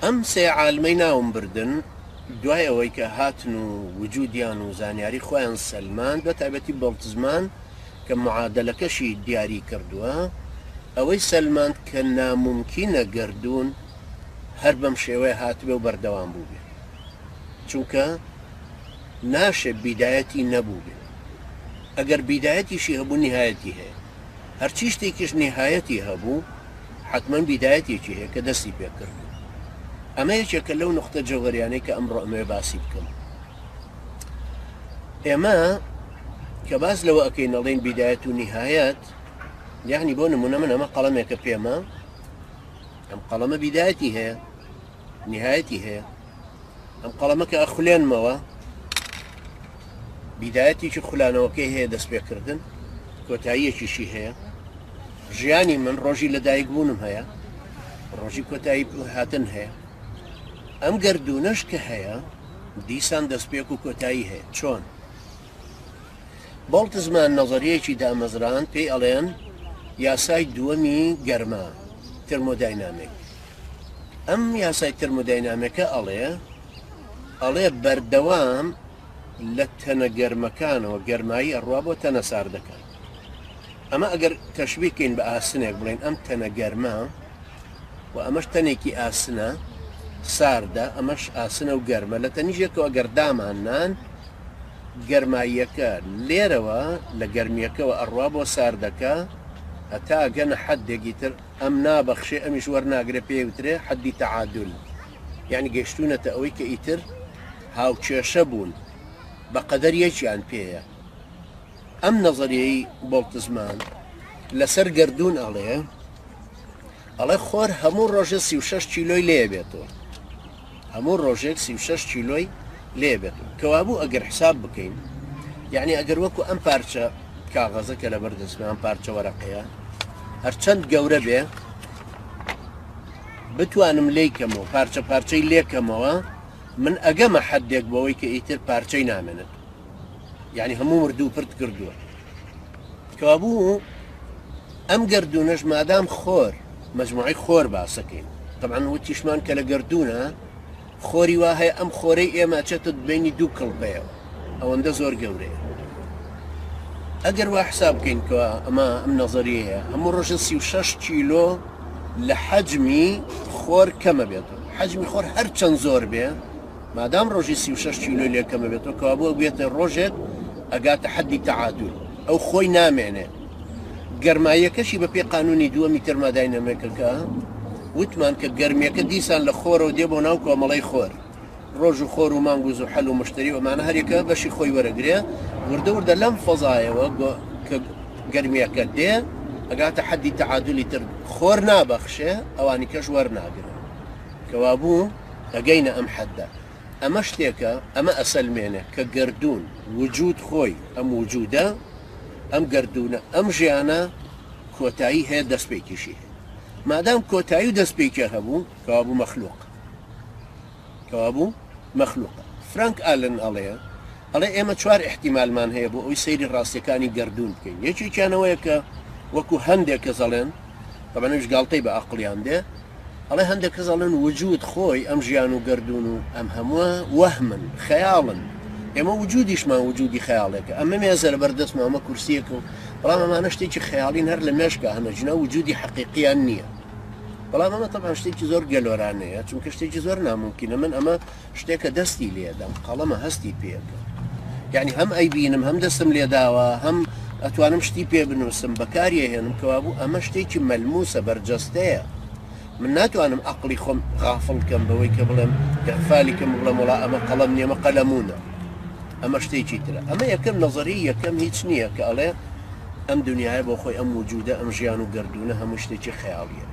ئەم سێ عالمەی ناوم بردن دوای ئەوەی کە هاتن و وجودیان و زانیاری خۆیان سەلمان بە تایبەتی بەڵتزمان کە معادلەکەشی دیاری کردووە ئەوەی سەلمان کە ناممکینە گردوون هەر بەم شێوەیە هاتبێ و بەردەوام بوو بێ چونکە ناشێ بیدایەتی نەبوو بێ ئەگەر بیدایەتیشی هەبوو نهایەتی هەیە هەرچی شتێکیش نهایەتی هەبوو حتمما بیدایەتێکی هەیە کە دەستی پێکردو ئەمە یەکێکە لەو نقطە جەوهەریانەی کە ئەمڕۆ ئەمەوێ باسی بکەم ئێمە کە باس لەوە ئەەکەی نەڵێن بیدایەت و نهایەت یعنی بۆ نمونە من ئەمە قەڵەمێکە پێمە ئەم قەڵەمە بیدایەتی هەیە نهایەتی هەیە ئەم قەڵەمە کە ئەخولێنمەوە بیدایەتێکی خولانەوەکەی هەیە دەست پێکردن کۆتاییەکیشی هەیە ژیانی من ڕۆژی لەدایک بوونم هەیە ڕۆژی کۆتایی هاتن هەیە ئەم گردونەش کە هەیە دیسان دەستپێک و کۆتایی هەیە چۆن بەڵتزمان نەزەریەکی دامەزران پێی ئەڵێن یاسای دووەمی گەرما ترمۆداینامیک ئەم یاسای ترمۆداینامەکە ئەڵێ بەردەوام لە تەنە گەرمەکانەوە گەرمایی ئەڕوا بۆ تەنە ساردەکان ئەمە ئەگەر تەشبیهکەین بە ئاسنێک بڵێن ئەم تەنە گەرمە و ئەمەش تەنێکی ئاسنە ساردە ئەمەش ئاسنە و گەرمە لە تەنیژێکەوە گەر دامانان گەرماییەکە لێرەوە لە گەرمیەکەەوە ئەڕوا بۆ ساردەکە هەتا گەنە حەدێکی تر ئەم نابەخشێ ئەمیش وەرناگرێ پێوترێ حەدی تەعادل یعنی گەشتونەتە ئەوەی کە ئیتر هاوچێشە بوون بە قەدەر یەکیان پێیە ئەم نەزەریەی بەڵتزمان لەسەر گردون ئەڵێ خۆر هەموو ڕۆژە 36 کیلۆی لێ بێتەوە هەموو ڕۆژێک 36 کیلۆی لێ بێتەوە کەوابوو ئەگەر حساب بکەین یعنی ئەگەر وەکو ئەم پارچە کاغەزە کە لە بەردەستمان پارچە وەرەقەیە هەرچەند گەورە بێ بتوانم لێکەمەوە پارچە پارچەی لێکەمەوە من ئەگەمە حەدێک بەوەی کە ئیتر پارچەی نامێنێت یعنی هەموو مردوو پرت کردووە کەوابوو ئەم گردونەش مادام خۆر مەجموعی خۆر باسەکەین طبعا وتیشمان کە لە گردونە خۆری وا هەیە ئەم خۆرەی ئێمە چێتت بینی دوو کڵپەیەوە ئەوەندە زۆر گەورەیە ئەگەر وا حساب بکەین کە ئەمە ئەم نەزەریەیە هەموو ڕۆژە 36 کیلۆ لە حەجمی خۆر کەمە بێتەوە حەجمی خۆر هەر چەند زۆر بێ مادام ڕۆژی 36 کیلۆ لێ کەمە بێتەوە کەوابووە بێتە ڕۆژێک ئەگاتە حەدی تەعادل ئەو خۆی نامێنێ گەرماییەکەشی بە پێ قانونی دووەمی تەرمۆداینامێکەکە وتمان کە گەرمیەکە دیسان لە خۆرەوە دێ بۆ ناو کۆمەڵەی خۆر ڕۆژ و خۆر و مانگ و زوحەل و مشتری ومانە هەرێکە بەشی خۆی وەرەگرێ وردە وردە لەم فەزایەوە کە گەرمیەکە دێ ئەگاتە حەدی تەعادلی تر خۆر نابەخشێ ئەوانی کەش وەرناگرن کەوابوو ئەگەینە ئەم حەددا ئەمە شتێکە ئەمە ئەسەلمێنێ کە گردون وجود خۆی ئەم وجودە ئەم گردونە ئەم ژیانە کۆتایی هەیە دەستپێکیشی هەیە مادام کۆتایی و دەستپێکە هەبوو کەوابوو مەخلوقە فرانک ئالن ئەڵێ ئێمە 4 احتیمالمان هەیە بۆ ئەوی سەیری ڕاستیەکانی گردون بکەین یەکێکیانەوەیە کە وەکو هەندێک کە زەڵێن تەبەنەویش گاڵتەی بە عەقڵیان دێ ئەڵێ هەندێک کە زەڵێن وجود خۆی ئەم ژیان و گردون و ئەم هەمووە وەهمن خەیاڵن ئێمە وجودیشمان وجودی خەیاڵێکە ئەمە مێزە لە بەردەستمە ئەمە کورسیەکە و بەڵام ئەمانە شتێکی خەیاڵین هەر لە مێشکە هەنەجنا وجودی حەقیقیان نییە بەڵام ئەمە تەبان شتێکی زۆر گەلۆرانەیە چونکە شتێکی زۆر ناممکینە من ئەمە شتێکە دەستی لێدەم قەڵەمە هەستی پێەکە یعنی هەم ئەیبینم هەم دەستم لێداوە هەم ئەتوانم شتی پێ بنووسم بەکاریە هێنم کەوابوو ئەمە شتێکی مەلموسە بەرجەستەیە من ناتوانم عەقڵی خۆم غافڵ کەم بەوەی کە بڵێم ئیغفالی کەم بڵێم وڵا ئەمە قەڵەم نیە ئەمە قەلەمونە ئەمە شتێکی ترە ئەمە یەکەم نەزەری یەکەم هیچ نییە کە ئەڵێ ئەم دنیاە بۆ خۆی ئەم وجودە ئەم ژیان و گردونە هەموو شتێکی خەیاڵیە